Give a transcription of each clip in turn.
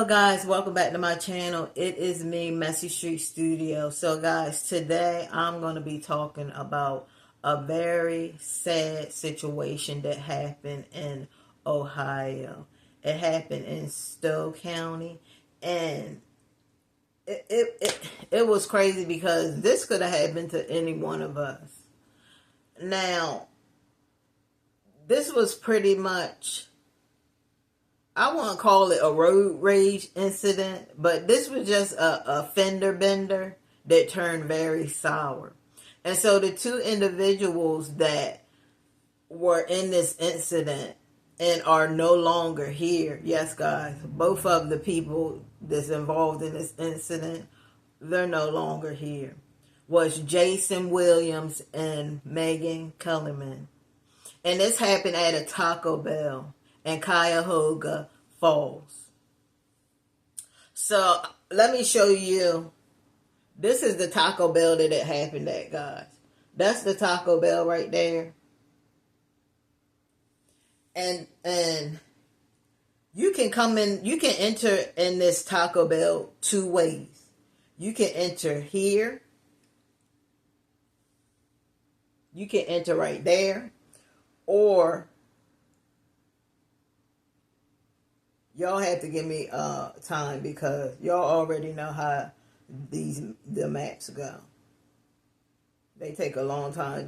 Hello guys, welcome back to my channel. It is me, Messy Street Studio. So guys, today I'm going to be talking about a very sad situation that happened in Ohio. It happened in Stow County, and it was crazy because this could have happened to any one of us. Now, this was pretty much, I won't call it a road rage incident, but this was just a fender bender that turned very sour. And so the two individuals that were in this incident and are no longer here, yes guys, both of the people that's involved in this incident, they're no longer here, was Jason Williams and Megan Keleman. And this happened at a Taco Bell in Cuyahoga Falls. So let me show you. This is the Taco Bell that it happened at, guys. That's the Taco Bell right there. And you can come in, you can enter in this Taco Bell two ways. You can enter here. You can enter right there. Or y'all have to give me time because y'all already know how the maps go. They take a long time.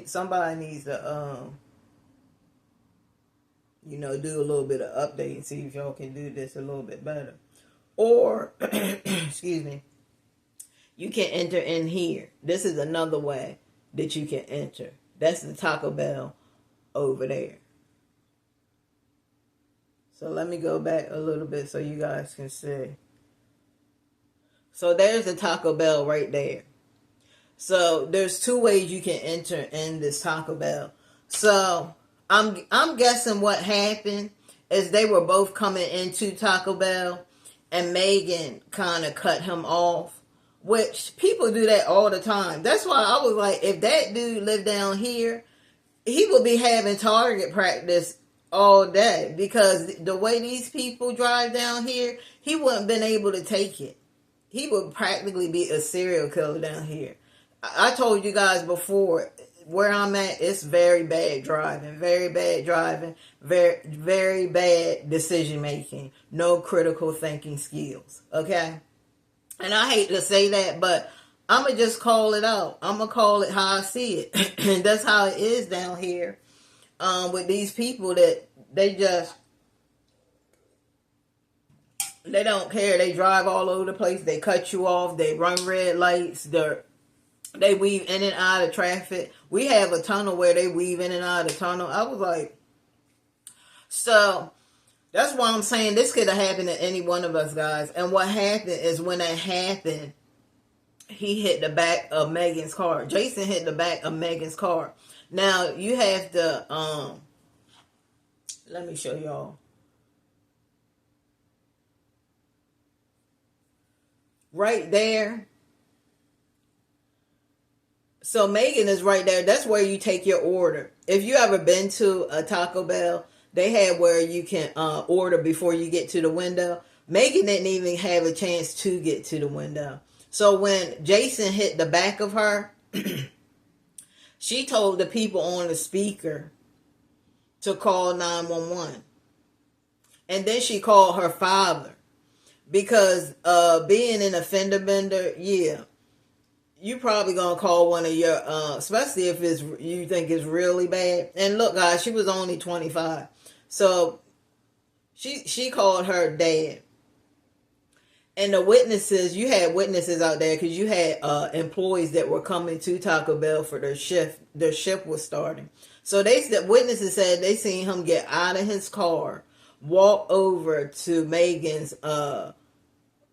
Somebody needs to do a little bit of update and see if y'all can do this a little bit better. Or excuse me, you can enter in here. This is another way that you can enter. That's the Taco Bell over there. So let me go back a little bit so you guys can see. So there's the Taco Bell right there. So there's two ways you can enter in this Taco Bell. So I'm guessing what happened is they were both coming into Taco Bell and Megan kind of cut him off, which people do that all the time. That's why I was like, if that dude lived down here, he would be having target practice all day, because the way these people drive down here, he wouldn't been able to take it. He would practically be a serial killer down here. I told you guys before, where I'm at, it's very bad driving, very bad decision making, no critical thinking skills, okay? And I hate to say that, but I'm going to just call it out. I'm going to call it how I see it. And that's how it is down here. With these people that they don't care. They drive all over the place. They cut you off. They run red lights. They weave in and out of traffic. We have a tunnel where they weave in and out of the tunnel. I was like, so that's why I'm saying this could have happened to any one of us, guys. And what happened is, when that happened, he hit the back of Megan's car. Jason hit the back of Megan's car. Now, you have to, let me show y'all. Right there. So Megan is right there. That's where you take your order. If you ever been to a Taco Bell, they have where you can order before you get to the window. Megan didn't even have a chance to get to the window. So when Jason hit the back of her, she told the people on the speaker to call 911. And then she called her father. Because being an offender bender, yeah, you probably going to call one of your, especially if you think it's really bad. And look, guys, she was only 25. So she called her dad. And the witnesses, you had witnesses out there because you had employees that were coming to Taco Bell for their shift. Their shift was starting. So the witnesses said they seen him get out of his car, walk over to Megan's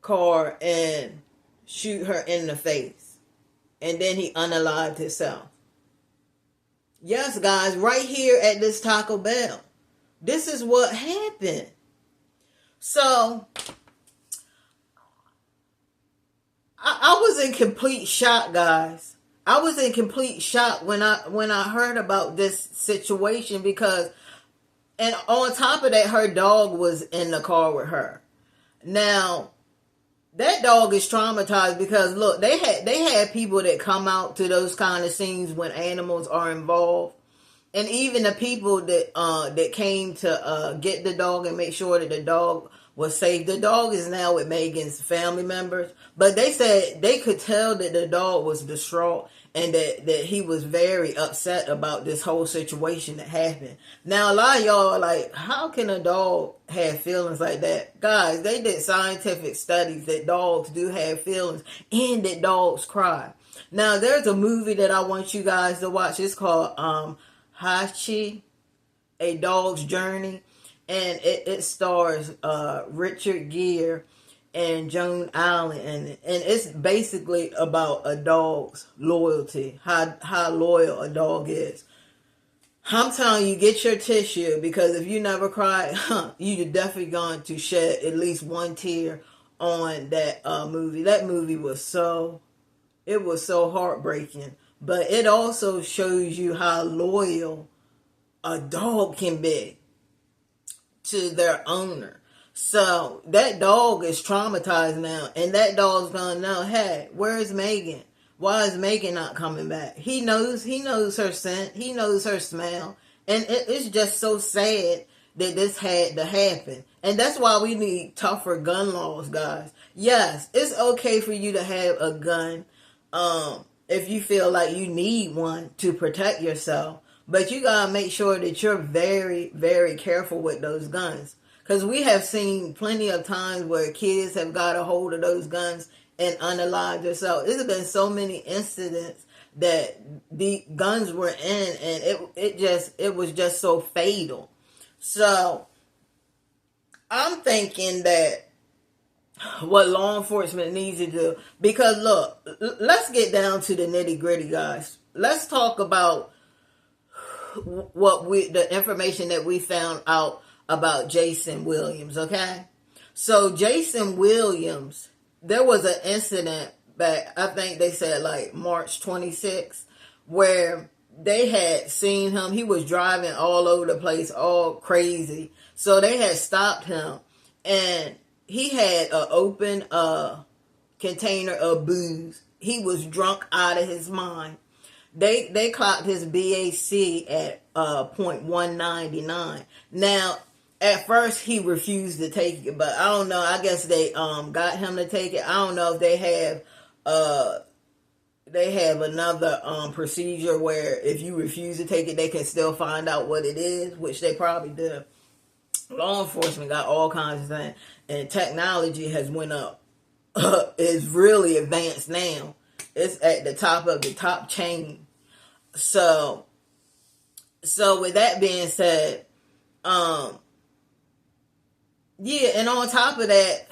car and shoot her in the face. And then he unalived himself. Yes, guys, right here at this Taco Bell. This is what happened. So I was in complete shock, guys. I was in complete shock when I heard about this situation, because, and on top of that, her dog was in the car with her. Now, that dog is traumatized because look, they had people that come out to those kind of scenes when animals are involved. And even the people that came to get the dog and make sure that the dog was safe. The dog is now with Megan's family members, but they said they could tell that the dog was distraught and that he was very upset about this whole situation that happened. Now, a lot of y'all are like, how can a dog have feelings like that? Guys, they did scientific studies that dogs do have feelings and that dogs cry. Now, there's a movie that I want you guys to watch. It's called Hachi, A Dog's Journey, and it stars Richard Gere and Joan Allen, and it's basically about a dog's loyalty, how loyal a dog is. I'm telling you, get your tissue, because if you never cried, you're definitely going to shed at least one tear on that movie. That movie was so heartbreaking, but it also shows you how loyal a dog can be to their owner. So that dog is traumatized now, and that dog's gonna know, hey, where's Megan? Why is Megan not coming back? He knows her scent, he knows her smell, and it's just so sad that this had to happen. And that's why we need tougher gun laws, guys. Yes, it's okay for you to have a gun, if you feel like you need one to protect yourself. But you gotta make sure that you're very, very careful with those guns. Because we have seen plenty of times where kids have got a hold of those guns and unalived themselves. There's been so many incidents that the guns were in, and it was just so fatal. So I'm thinking that what law enforcement needs to do, because look, let's get down to the nitty gritty, guys. Let's talk about the information that we found out about Jason Williams, okay? So Jason Williams, there was an incident back, I think they said like March 26th, where they had seen him. He was driving all over the place, all crazy. So they had stopped him, and he had an open container of booze. He was drunk out of his mind. They clocked his BAC at .199. Now, at first he refused to take it, but I don't know. I guess they got him to take it. I don't know if they have another procedure where if you refuse to take it, they can still find out what it is, which they probably do. Law enforcement got all kinds of things, and technology has went up. It's really advanced now. It's at the top of the top chain. So with that being said, yeah, and on top of that,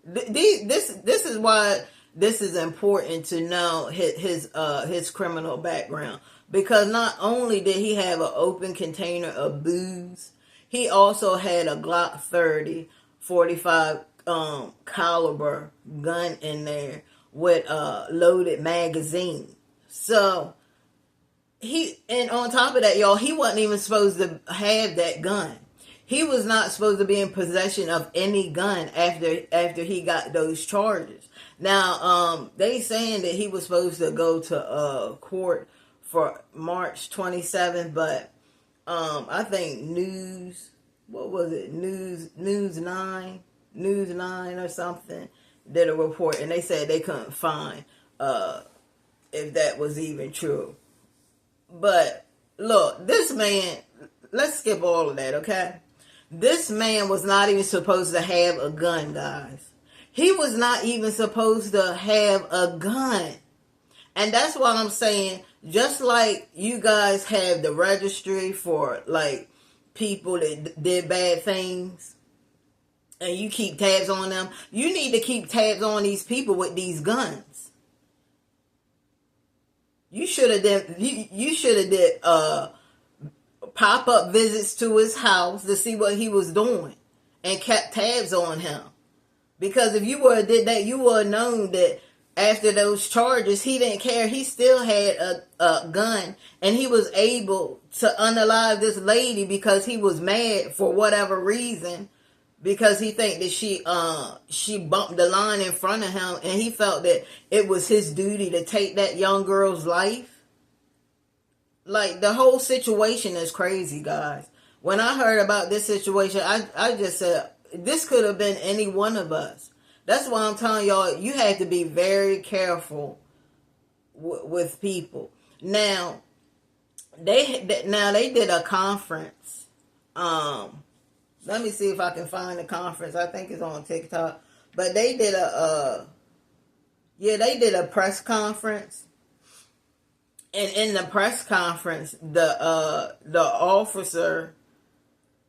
this is why this is important to know his criminal background, because not only did he have an open container of booze, he also had a Glock 30 45 caliber gun in there with a loaded magazine. So and on top of that, y'all, he wasn't even supposed to have that gun. He was not supposed to be in possession of any gun after he got those charges. Now, they saying that he was supposed to go to court for March 27th, but I think News 9 or something did a report, and they said they couldn't find if that was even true. But look, this man, let's skip all of that, okay? This man was not even supposed to have a gun, guys. He was not even supposed to have a gun. And that's why I'm saying, just like you guys have the registry for like people that did bad things, and you keep tabs on them, you need to keep tabs on these people with these guns. You should have did pop-up visits to his house to see what he was doing and kept tabs on him. Because if you would have did that, you would have known that after those charges, he didn't care. He still had a gun, and he was able to unalive this lady because he was mad for whatever reason, because he think that she bumped the line in front of him, and he felt that it was his duty to take that young girl's life. Like, the whole situation is crazy, guys. When I heard about this situation, I just said, this could have been any one of us. That's why I'm telling y'all, you have to be very careful with people. Now they did a conference. Let me see if I can find the conference. I think it's on TikTok. But they did they did a press conference. And in the press conference, the officer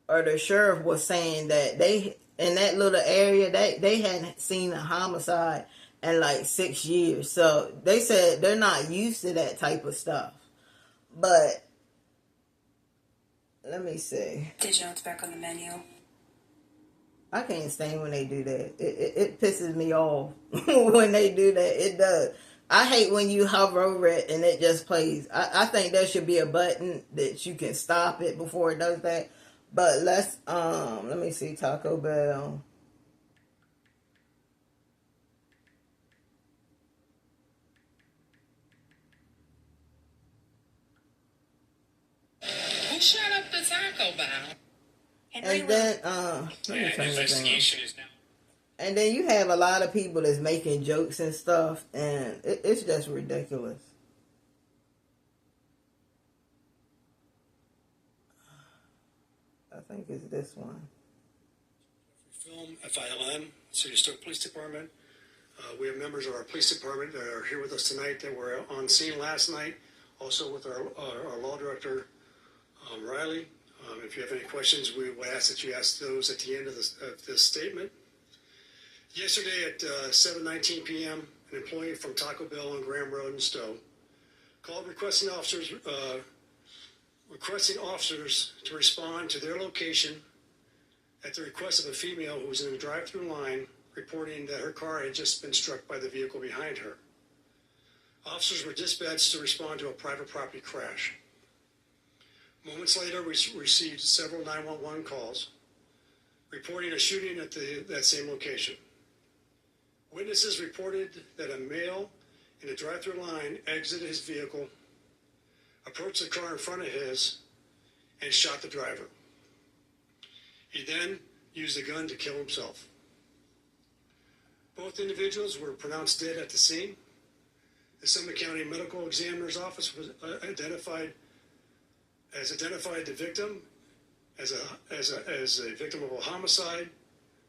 or the sheriff was saying that they, in that little area, they hadn't seen a homicide in like 6 years. So they said they're not used to that type of stuff. But let me see. Did you know it's back on the menu? I can't stand when they do that. It pisses me off when they do that. It does. I hate when you hover over it and it just plays. I think there should be a button that you can stop it before it does that. But let me see, Taco Bell. Who shut up the Taco Bell? And then let me turn this down. And then you have a lot of people that's making jokes and stuff, and it's just ridiculous. I think it's this one. Film FILM, City of Stow Police Department. We have members of our police department that are here with us tonight that were on scene last night, also with our law director, Riley. If you have any questions, we will ask that you ask those at the end of this statement. Yesterday at 7:19 p.m., an employee from Taco Bell on Graham Road in Stow called requesting officers to respond to their location at the request of a female who was in the drive-thru line, reporting that her car had just been struck by the vehicle behind her. Officers were dispatched to respond to a private property crash. Moments later, we received several 911 calls reporting a shooting at that same location. Witnesses reported that a male in the drive-thru line exited his vehicle, approached the car in front of his, and shot the driver. He then used a gun to kill himself. Both individuals were pronounced dead at the scene. The Summit County Medical Examiner's Office was identified the victim as a victim of a homicide.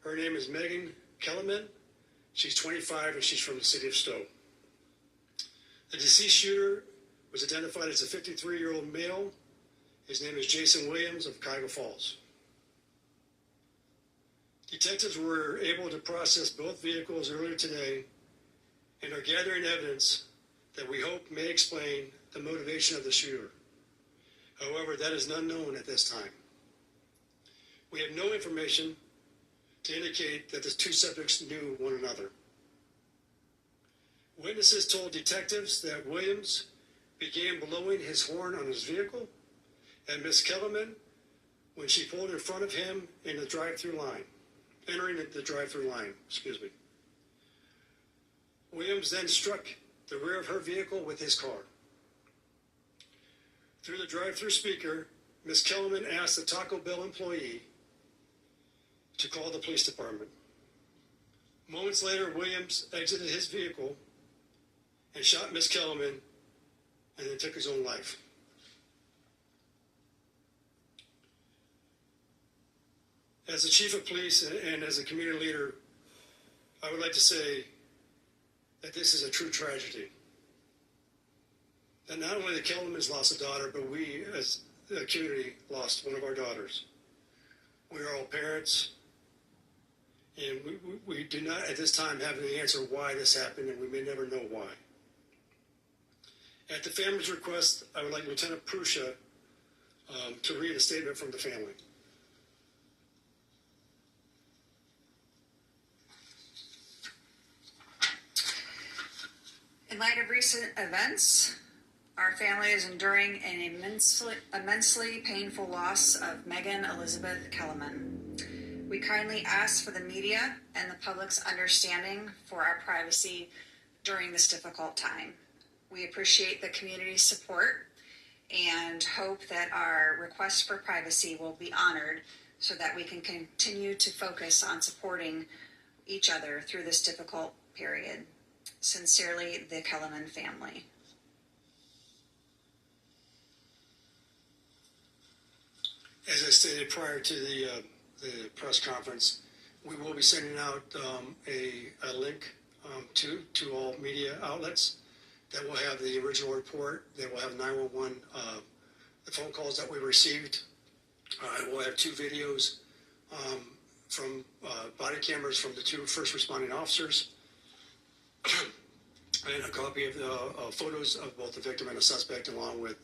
Her name is Keleman. She's 25 and she's from the city of Stow. The deceased shooter was identified as a 53-year-old male. His name is Jason Williams of Cuyahoga Falls. Detectives were able to process both vehicles earlier today and are gathering evidence that we hope may explain the motivation of the shooter. However, that is unknown at this time. We have no information to indicate that the two subjects knew one another. Witnesses told detectives that Williams began blowing his horn on his vehicle and Miss Keleman when she pulled in front of him in the drive-thru line, entering the drive-thru line, Williams then struck the rear of her vehicle with his car. Through the drive-thru speaker, Miss Keleman asked the Taco Bell employee to call the police department. Moments later, Williams exited his vehicle and shot Miss Keleman and then took his own life. As the chief of police and as a community leader, I would like to say that this is a true tragedy. That not only the Kelemans lost a daughter, but we as a community lost one of our daughters. We are all parents, and we do not at this time have any answer why this happened, and we may never know why. At the family's request, I would like Lieutenant Prusha to read a statement from the family. In light of recent events, our family is enduring an immensely painful loss of Megan Elizabeth Keleman. We kindly ask for the media and the public's understanding for our privacy during this difficult time. We appreciate the community's support and hope that our request for privacy will be honored so that we can continue to focus on supporting each other through this difficult period. Sincerely, the Keleman family. As I stated prior to the press conference, we will be sending out a link to all media outlets that will have the original report. They will have 911, the phone calls that we received. We'll have 2 videos from body cameras from the 2 first responding officers, and a copy of the photos of both the victim and the suspect, along with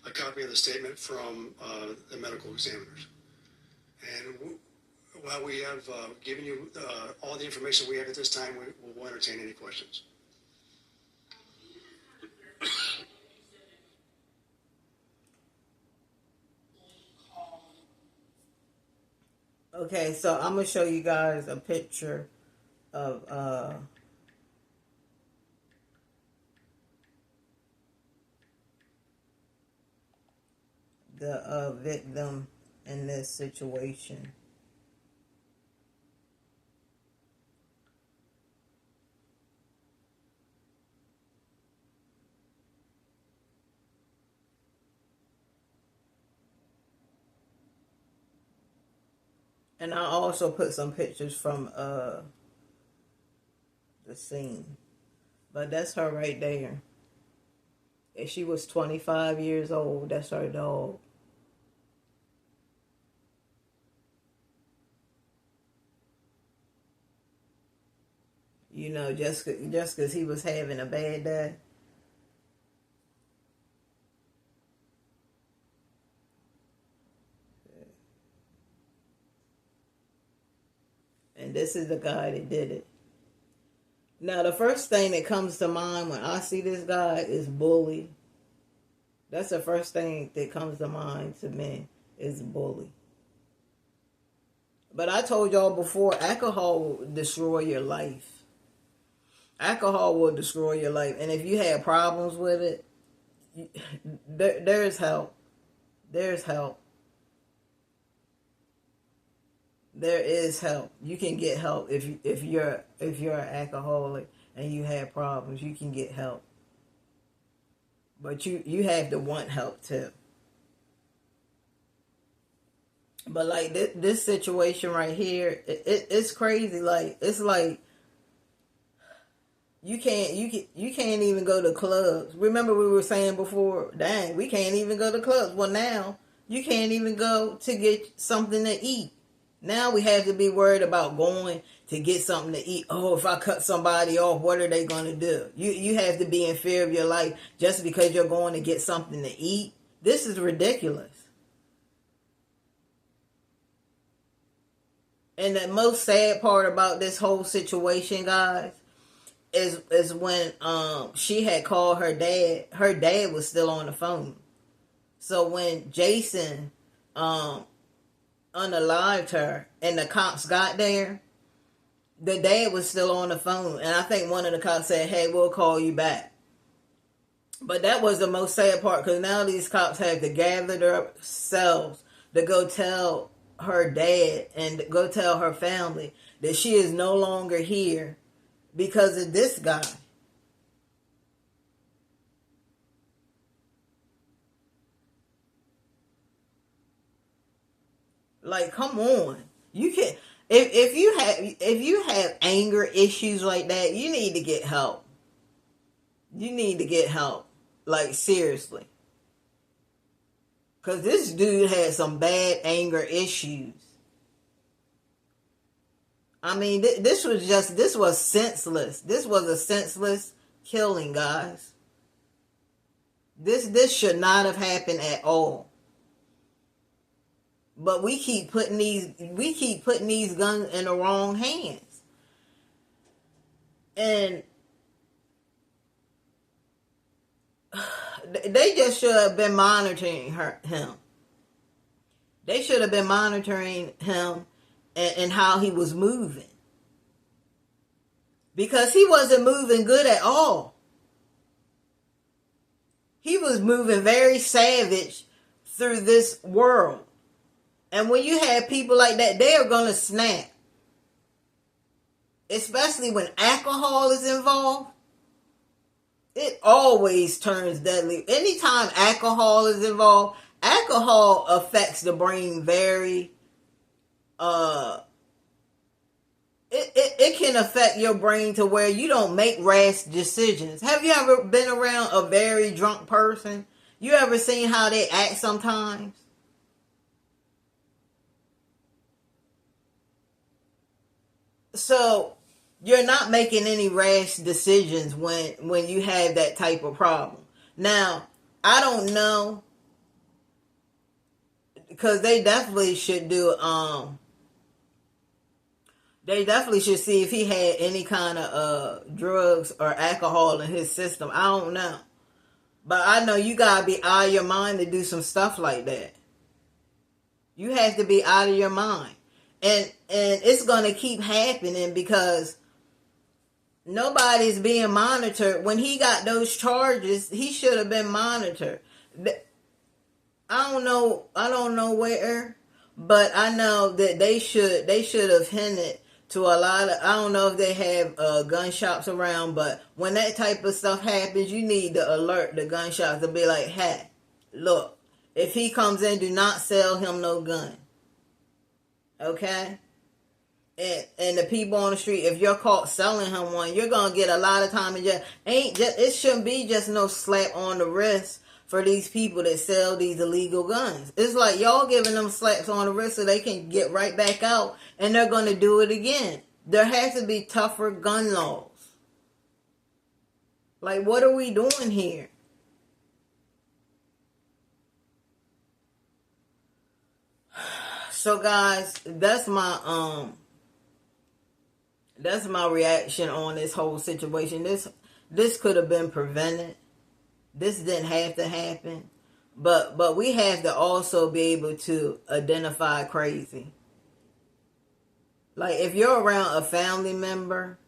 a copy of the statement from the medical examiners. And while we have given you all the information we have at this time, we will entertain any questions. Okay, so I'm going to show you guys a picture of the victim in this situation. And I also put some pictures from the scene. But that's her right there. And she was 25 years old. That's her dog. You know, just because he was having a bad day. And this is the guy that did it. Now, the first thing that comes to mind when I see this guy is bully. That's the first thing that comes to mind to me is bully. But I told y'all before, alcohol will destroy your life. Alcohol will destroy your life. And if you have problems with it, there's help. There's help. There is help. You can get help if you're an alcoholic and you have problems. You can get help, but you have to want help too. But like this situation right here, it's crazy. Like it's like you can't even go to clubs. Remember we were saying before, dang, we can't even go to clubs. Well, now you can't even go to get something to eat. Now we have to be worried about going to get something to eat. Oh, if I cut somebody off, what are they going to do? You have to be in fear of your life just because you're going to get something to eat. This is ridiculous. And the most sad part about this whole situation, guys, is when she had called her dad was still on the phone. So when Jason unalived her and the cops got there, the dad was still on the phone, and I think one of the cops said, hey, we'll call you back. But that was the most sad part, because now these cops have to gather themselves to go tell her dad and go tell her family that she is no longer here because of this guy. Like, come on. You can if you have anger issues like that, you need to get help. You need to get help. Like, seriously. Because this dude had some bad anger issues. I mean, this was senseless. This was a senseless killing, guys. This should not have happened at all. But we keep putting these guns in the wrong hands. And they just should have been monitoring him. They should have been monitoring him and how he was moving. Because he wasn't moving good at all. He was moving very savage through this world. And when you have people like that, they are going to snap. Especially when alcohol is involved. It always turns deadly. Anytime alcohol is involved, alcohol affects the brain very, it can affect your brain to where you don't make rash decisions. Have you ever been around a very drunk person? You ever seen how they act sometimes? So you're not making any rash decisions when you have that type of problem. Now, I don't know, because they definitely should do they definitely should see if he had any kind of drugs or alcohol in his system. I don't know. But I know you gotta be out of your mind to do some stuff like that. You have to be out of your mind. And it's gonna keep happening because nobody's being monitored. When he got those charges, he should have been monitored. I don't know where, but I know that they should have hinted to a lot of, I don't know if they have gun shops around, but when that type of stuff happens, you need to alert the gun shops to be like, hey, look, if he comes in, do not sell him no gun. Okay? And the people on the street, if you're caught selling him one, you're going to get a lot of time in jail. It shouldn't be just no slap on the wrist for these people that sell these illegal guns. It's like y'all giving them slaps on the wrist so they can get right back out and they're going to do it again. There has to be tougher gun laws. Like, what are we doing here? So guys, that's my reaction on this whole situation. This could have been prevented. This didn't have to happen. But we have to also be able to identify crazy. Like, if you're around a family member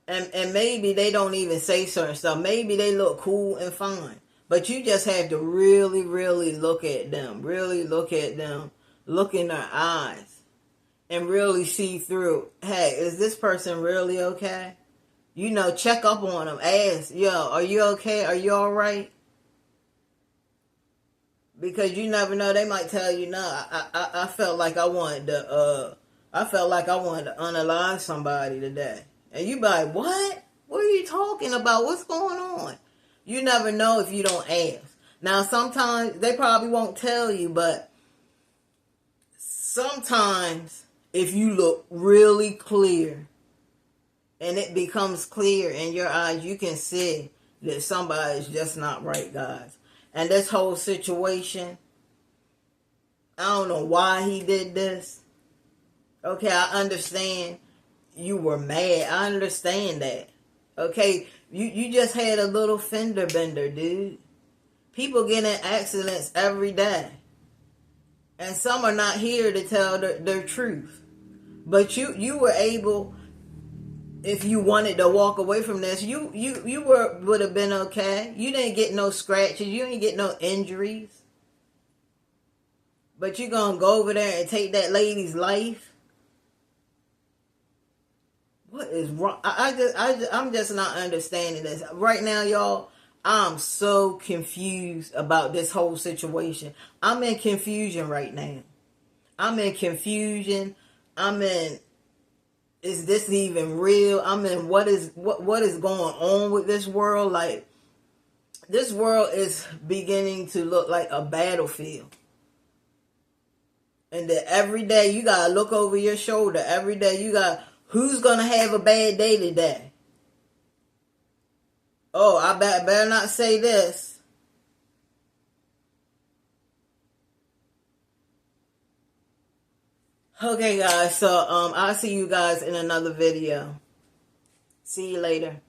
and maybe they don't even say certain stuff, maybe they look cool and fine, but you just have to really, really look at them, look in their eyes, and really see through, hey, is this person really okay? You know, check up on them. Ask, yo, are you okay? Are you all right? Because you never know, they might tell you, no, I felt like I wanted to unalive somebody today. And you be like, what? What are you talking about? What's going on? You never know if you don't ask. Now, sometimes they probably won't tell you, but sometimes if you look really clear and it becomes clear in your eyes, you can see that somebody's just not right, guys. And this whole situation, I don't know why he did this. Okay, I understand you were mad. I understand that. Okay, you just had a little fender bender, dude. People get in accidents every day. And some are not here to tell their truth. But you were able, if you wanted to walk away from this, you would have been okay. You didn't get no scratches. You didn't get no injuries. But you're going to go over there and take that lady's life? What is wrong? I'm just not understanding this. Right now, y'all, I'm so confused about this whole situation. I'm in confusion right now. I'm in confusion. Is this even real? What is going on with this world? Like, this world is beginning to look like a battlefield. And that every day you gotta look over your shoulder. Every day you got, who's gonna have a bad day today? Oh, I better not say this. Okay, guys. So, I'll see you guys in another video. See you later.